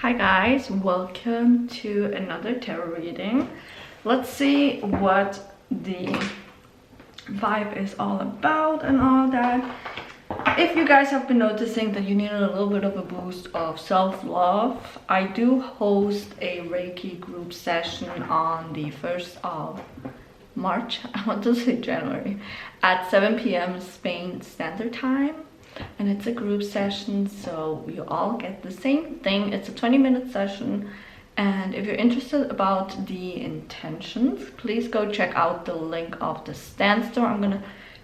Hi guys, welcome to another tarot reading. Let's see what the vibe is all about and all that. If you guys have been noticing that you need a little bit of a boost of self-love, I do host a Reiki group session on the 1st of March, I want to say January, at 7 p.m. Spain Standard Time. And it's a group session, so you all get the same thing. It's a 20-minute session, and if you're interested about the intentions, please go check out the link of the stand store. I'm gonna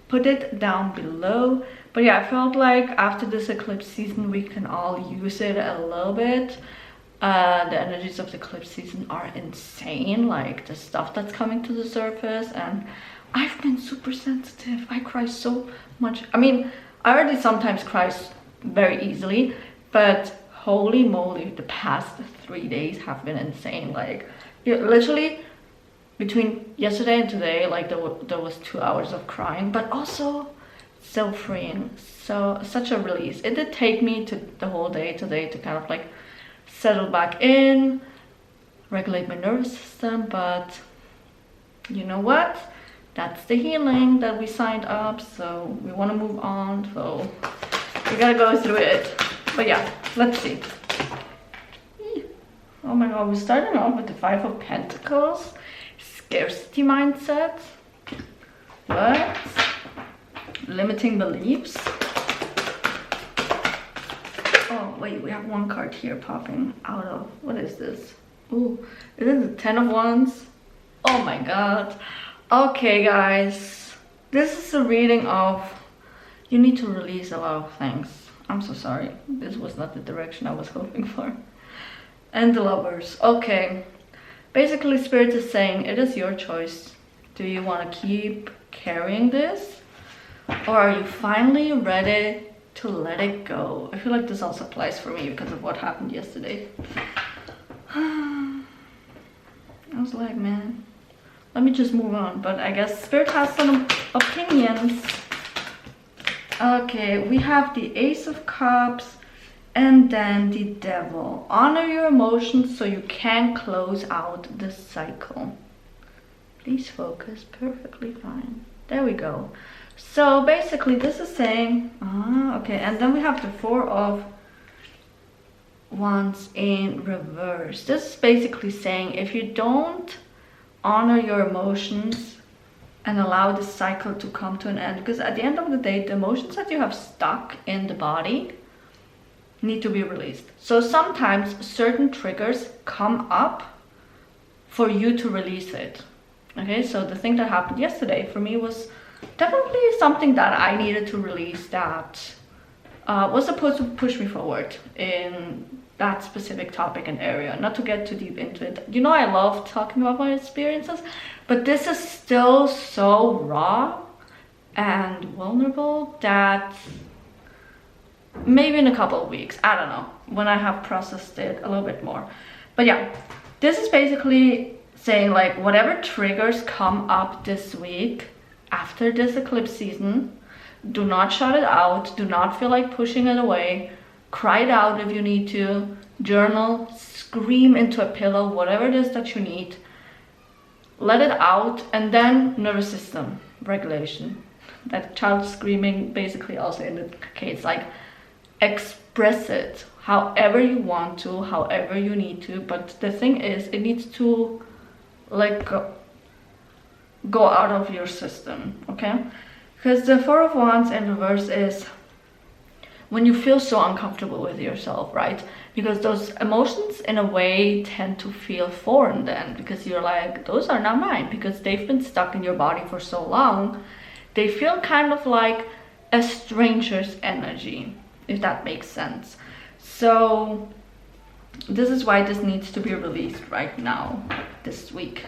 put it down below. But yeah, I felt like after this eclipse season we can all use it a little bit. The energies of the eclipse season are insane, like the stuff that's coming to the surface, and I've been super sensitive. I cry so much. I mean, I already sometimes cry very easily, but holy moly, the past 3 days have been insane. Like, literally between yesterday and today, like there was 2 hours of crying, but also so freeing, so such a release. It did take me to the whole day today to kind of like settle back in, regulate my nervous system, but you know what? That's the healing that we signed up, so we want to move on, so we gotta go through it. But yeah, let's see. Oh my god, we're starting off with the 5 of Pentacles. Scarcity mindset. What? Limiting beliefs. Oh wait, we have one card here popping out of, what is this? Ooh, it is the 10 of Wands. Oh my god. Okay guys, this is a reading of you need to release a lot of things. I'm so sorry, this was not the direction I was hoping for. And the Lovers. Okay, basically Spirit is saying it is your choice. Do you want to keep carrying this, or are you finally ready to let it go? I feel like this also applies for me because of what happened yesterday. I was like, man, let me just move on, but I guess Spirit has some opinions. Okay, we have the Ace of Cups and then the Devil. Honor your emotions so you can close out the cycle. Please focus. Perfectly fine. There we go. So basically this is saying, okay, and then we have the 4 of Wands in reverse. This is basically saying if you don't honor your emotions and allow this cycle to come to an end, because at the end of the day the emotions that you have stuck in the body need to be released. So sometimes certain triggers come up for you to release it. Okay, so the thing that happened yesterday for me was definitely something that I needed to release, that was supposed to push me forward in that specific topic and area. Not to get too deep into it, you know, I love talking about my experiences, but this is still so raw and vulnerable that maybe in a couple of weeks, I don't know, when I have processed it a little bit more. But yeah, this is basically saying like whatever triggers come up this week after this eclipse season, do not shut it out, do not feel like pushing it away. Cry it out if you need to, journal, scream into a pillow, whatever it is that you need. Let it out, and then nervous system regulation. That child screaming basically also indicates like express it however you want to, however you need to, but the thing is it needs to like go out of your system, okay? Because the 4 of Wands in reverse is when you feel so uncomfortable with yourself, right? Because those emotions in a way tend to feel foreign then, because you're like, those are not mine, because they've been stuck in your body for so long. They feel kind of like a stranger's energy, if that makes sense. So this is why this needs to be released right now, this week.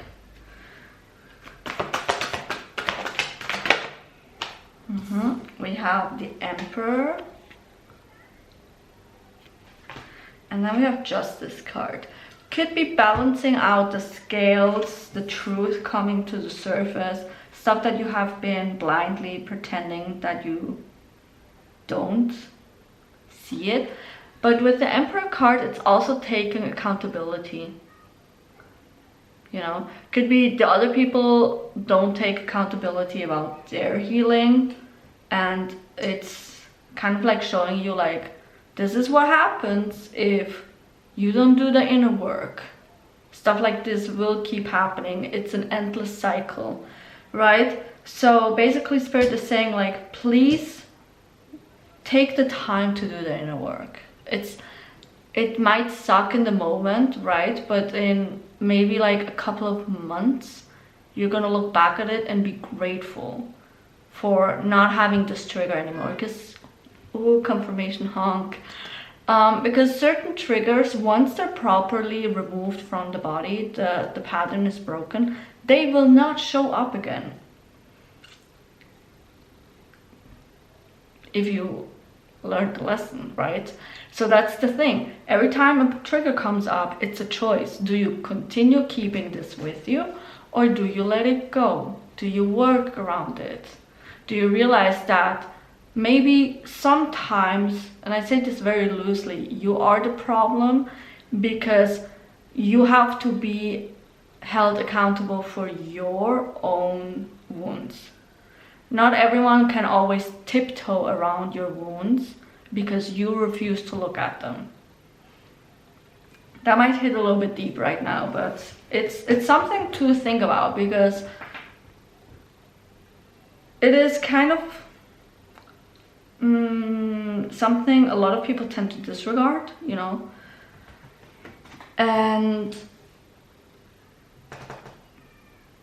We have the Emperor. And then we have Justice card. Could be balancing out the scales, the truth coming to the surface, stuff that you have been blindly pretending that you don't see it. But with the Emperor card, it's also taking accountability. You know, could be the other people don't take accountability about their healing, and it's kind of like showing you like, this is what happens if you don't do the inner work. Stuff like this will keep happening. It's an endless cycle, right? So basically Spirit is saying like, please take the time to do the inner work. It might suck in the moment, right? But in maybe like a couple of months, you're gonna look back at it and be grateful for not having this trigger anymore. Because, ooh, confirmation honk. Because certain triggers, once they're properly removed from the body, the pattern is broken, they will not show up again. If you learned the lesson, right? So that's the thing. Every time a trigger comes up, it's a choice. Do you continue keeping this with you, or do you let it go? Do you work around it? Do you realize that maybe sometimes, and I say this very loosely, you are the problem because you have to be held accountable for your own wounds. Not everyone can always tiptoe around your wounds because you refuse to look at them. That might hit a little bit deep right now, but it's something to think about, because it is kind of something a lot of people tend to disregard, you know. And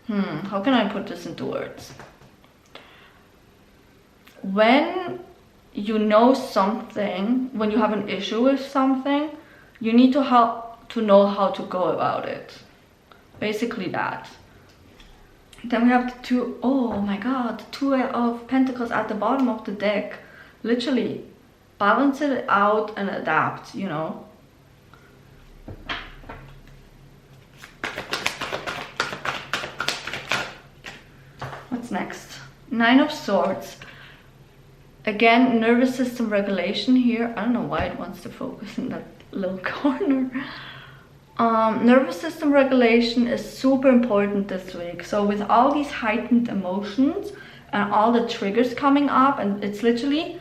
how can I put this into words? When you know something, when you have an issue with something, you need to know how to go about it. Basically that. Then we have the two, oh my god, the Two of Pentacles at the bottom of the deck. Literally, balance it out and adapt, you know. What's next? Nine of Swords. Again, nervous system regulation here. I don't know why it wants to focus in that little corner. Nervous system regulation is super important this week. So with all these heightened emotions and all the triggers coming up, and it's literally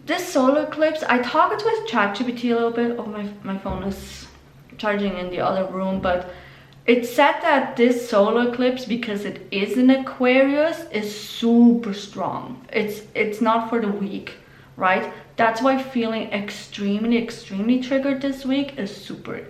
this solar eclipse. I talked with ChatGPT a little bit. Oh, my phone is charging in the other room, but it said that this solar eclipse, because it is in Aquarius, is super strong. It's not for the weak, right? That's why feeling extremely triggered this week is super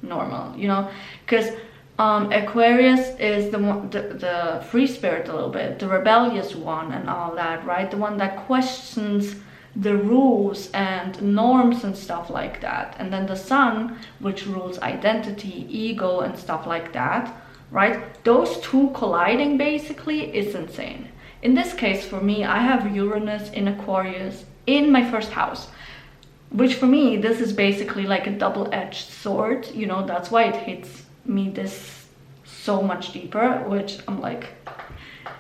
normal, you know, because Aquarius is the free spirit a little bit, the rebellious one and all that, right? The one that questions the rules and norms and stuff like that. And then the Sun, which rules identity, ego and stuff like that, right? Those two colliding basically is insane. In this case, for me, I have Uranus in Aquarius in my first house, which for me, this is basically like a double-edged sword, you know. That's why it hits me this so much deeper, which I'm like,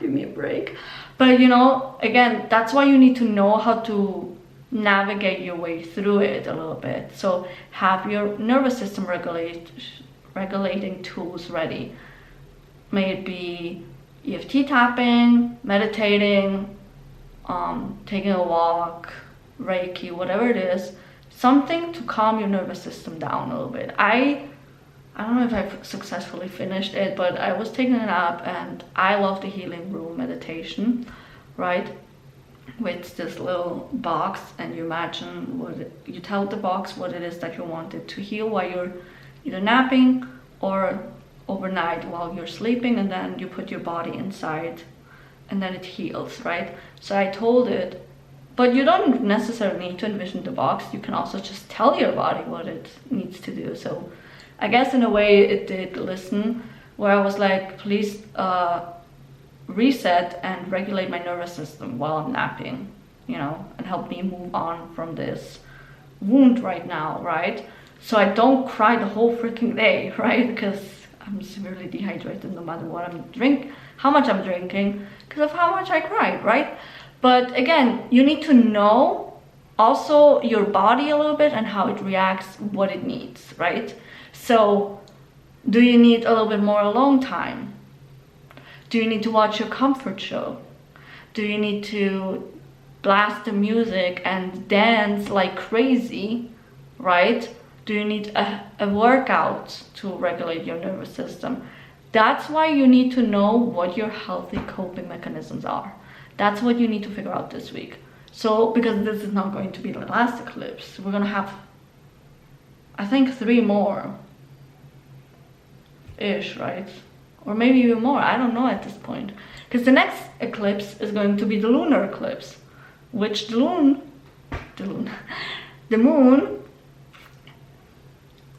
give me a break. But you know, again, that's why you need to know how to navigate your way through it a little bit. So have your nervous system regulating tools ready. May it be EFT tapping, meditating, taking a walk, Reiki, whatever it is, something to calm your nervous system down a little bit. I don't know if I've successfully finished it, but I was taking a nap and I love the healing room meditation, right? With this little box, and you imagine you tell the box what it is that you want it to heal while you're either napping or overnight while you're sleeping, and then you put your body inside and then it heals, right? So I told it, but you don't necessarily need to envision the box. You can also just tell your body what it needs to do. So I guess in a way it did listen, where I was like, please reset and regulate my nervous system while I'm napping, you know, and help me move on from this wound right now, right? So I don't cry the whole freaking day, right? Because I'm severely dehydrated no matter what how much I'm drinking, because of how much I cried, right? But again, you need to know also your body a little bit and how it reacts, what it needs, right? So do you need a little bit more alone time? Do you need to watch your comfort show? Do you need to blast the music and dance like crazy, right? Do you need a workout to regulate your nervous system? That's why you need to know what your healthy coping mechanisms are. That's what you need to figure out this week. So, because this is not going to be the last eclipse, we're gonna have, I think, 3 more ish, right? Or maybe even more, I don't know at this point. Because the next eclipse is going to be the lunar eclipse, which the moon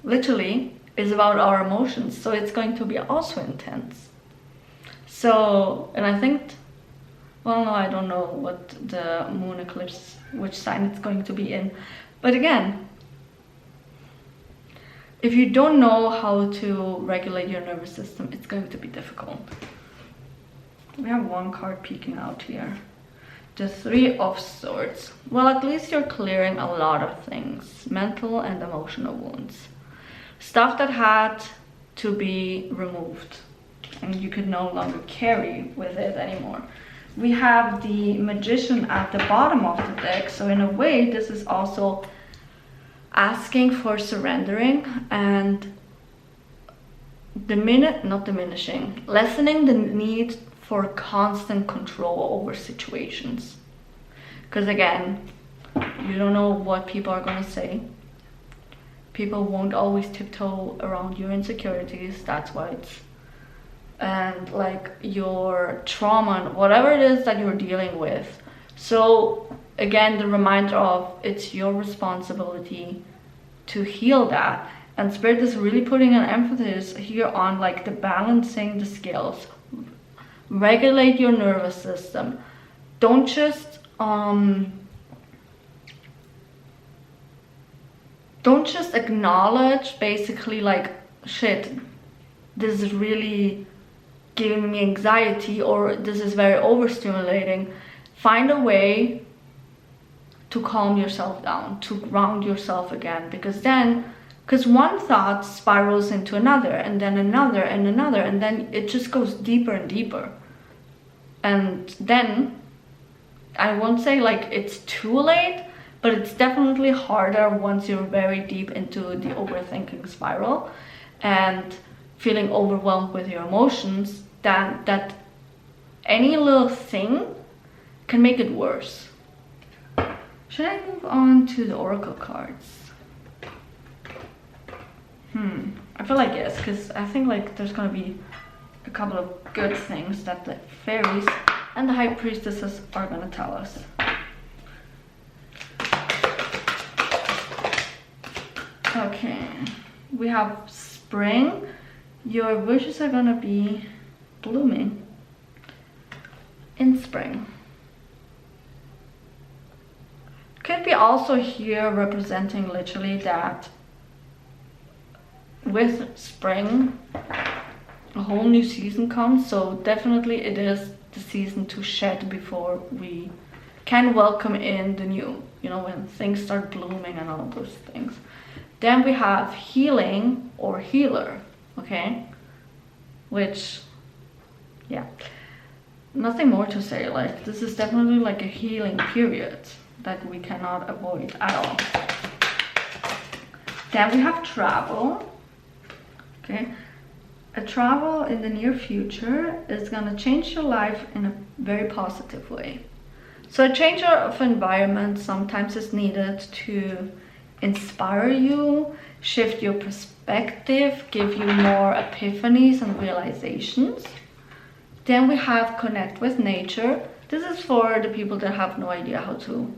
literally is about our emotions, so it's going to be also intense. So, and I think, well, no, I don't know what the moon eclipse, which sign it's going to be in, but again, if you don't know how to regulate your nervous system, it's going to be difficult. We have 1 card peeking out here. The 3 of Swords. Well, at least you're clearing a lot of things. Mental and emotional wounds. Stuff that had to be removed. And you could no longer carry with it anymore. We have the Magician at the bottom of the deck. So in a way, this is also asking for surrendering and lessening the need for constant control over situations. Because again, you don't know what people are going to say. People won't always tiptoe around your insecurities. That's why it's, and like your trauma, whatever it is that you're dealing with. So again, the reminder of it's your responsibility to heal that. And Spirit is really putting an emphasis here on like the balancing the scales. Regulate your nervous system. Don't just acknowledge basically like, shit, this is really giving me anxiety, or this is very overstimulating. Find a way to calm yourself down, to ground yourself again, because one thought spirals into another, and then another, and another, and then it just goes deeper and deeper. And then, I won't say like it's too late, but it's definitely harder once you're very deep into the overthinking spiral and feeling overwhelmed with your emotions, that any little thing can make it worse. Should I move on to the oracle cards? I feel like yes, because I think like there's gonna be a couple of good things that the fairies and the high priestesses are gonna tell us. Okay, we have spring. Your wishes are gonna be blooming in spring. Could be also here representing literally that with spring a whole new season comes, so definitely it is the season to shed before we can welcome in the new, you know, when things start blooming and all those things. Then we have healing or healer, okay, which, yeah, nothing more to say. Like, this is definitely like a healing period that we cannot avoid at all. Then we have travel. Okay, a travel in the near future is gonna change your life in a very positive way. So a change of environment sometimes is needed to inspire you, shift your perspective, give you more epiphanies and realizations. Then we have connect with nature. This is for the people that have no idea how to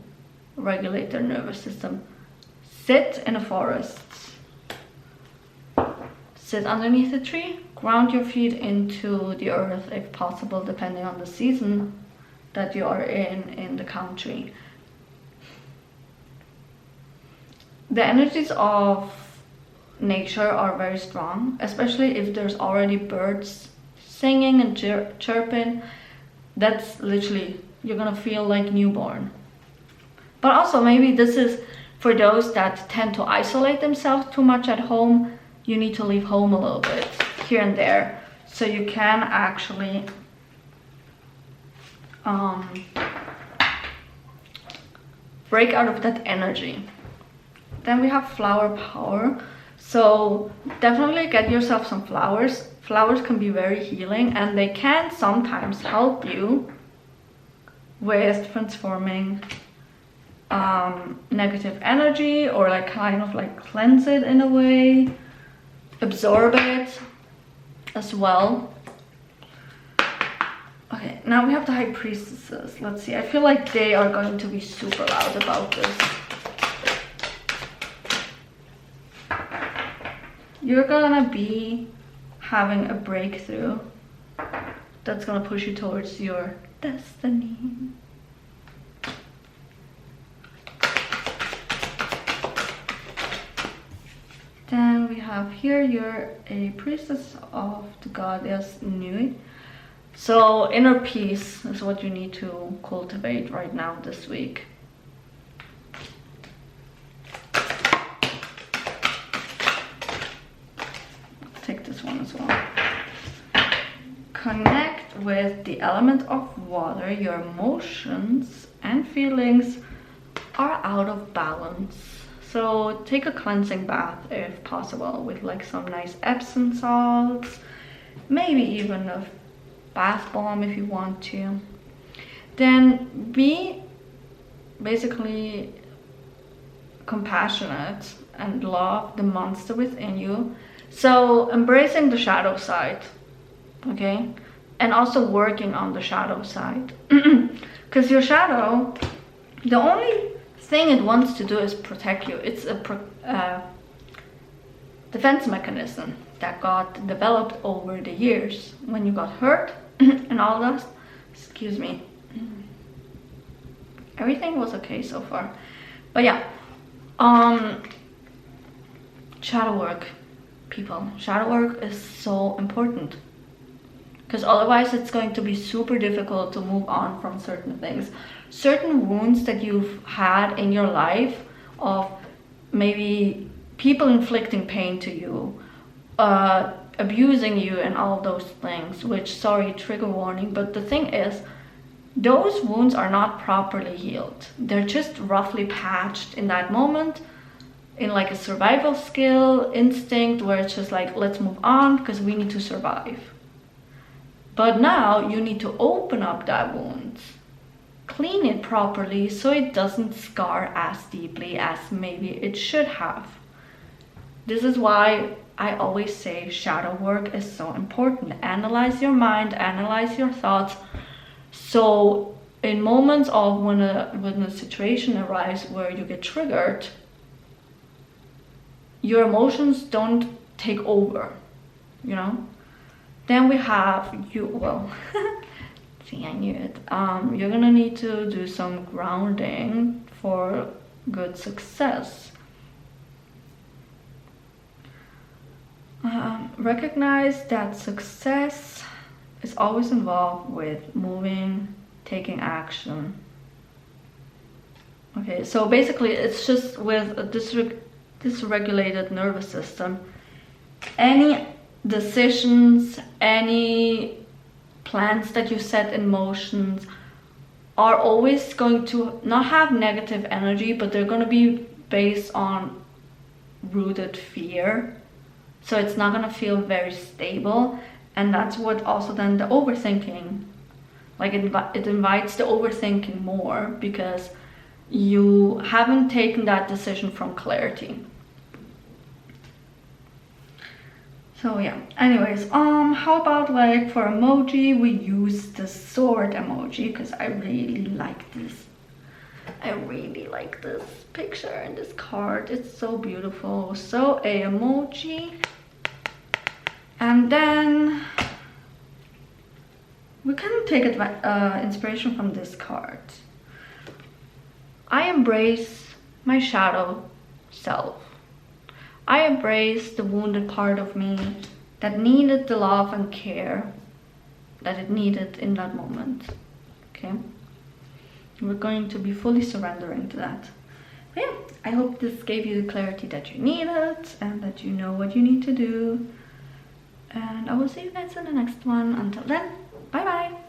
regulate their nervous system. Sit in a forest. Sit underneath a tree, ground your feet into the earth if possible, depending on the season that you are in the country. The energies of nature are very strong, especially if there's already birds singing and chirping. That's literally, you're gonna feel like newborn. But also maybe this is for those that tend to isolate themselves too much at home. You need to leave home a little bit here and there, so you can actually break out of that energy. Then we have flower power. So definitely get yourself some flowers. Flowers can be very healing, and they can sometimes help you with transforming negative energy, or like kind of like cleanse it in a way, absorb it as well. Okay, now we have the High Priestesses. Let's see, I feel like they are going to be super loud about this. You're gonna be having a breakthrough that's gonna push you towards your destiny. Then we have here, you're a priestess of the goddess Nui. So inner peace is what you need to cultivate right now this week. Take this one as well. Connect with the element of water. Your emotions and feelings are out of balance. So take a cleansing bath if possible, with like some nice Epsom salts, maybe even a bath bomb if you want to. Then be basically compassionate and love the monster within you. So embracing the shadow side, okay? And also working on the shadow side. Because your shadow, the only thing it wants to do is protect you. It's a defense mechanism that got developed over the years when you got hurt and all that. Excuse me. Everything was okay so far. But yeah, shadow work. People, shadow work is so important, because otherwise it's going to be super difficult to move on from certain things, certain wounds that you've had in your life, of maybe people inflicting pain to you, abusing you and all those things, which, sorry, trigger warning, but the thing is, those wounds are not properly healed. They're just roughly patched in that moment, in like a survival skill instinct, where it's just like, let's move on because we need to survive. But now you need to open up that wound, clean it properly so it doesn't scar as deeply as maybe it should have. This is why I always say shadow work is so important. Analyze your mind, analyze your thoughts, so in moments of when a situation arises where you get triggered, your emotions don't take over, you know? Then we have you, well, see, I knew it. You're gonna need to do some grounding for good success. Recognize that success is always involved with moving, taking action. Okay, so basically it's just with a dysregulated nervous system, any decisions, any plans that you set in motion are always going to not have negative energy, but they're going to be based on rooted fear. So it's not going to feel very stable, and that's what also then the overthinking, like it invites the overthinking more, because you haven't taken that decision from clarity. So yeah, anyways, how about like for emoji, we use the sword emoji, because I really like this. I really like this picture and this card. It's so beautiful. So a emoji. And then we can take inspiration from this card. I embrace my shadow self. I embrace the wounded part of me that needed the love and care that it needed in that moment. Okay? We're going to be fully surrendering to that. But yeah, I hope this gave you the clarity that you needed and that you know what you need to do. And I will see you guys in the next one. Until then, bye bye!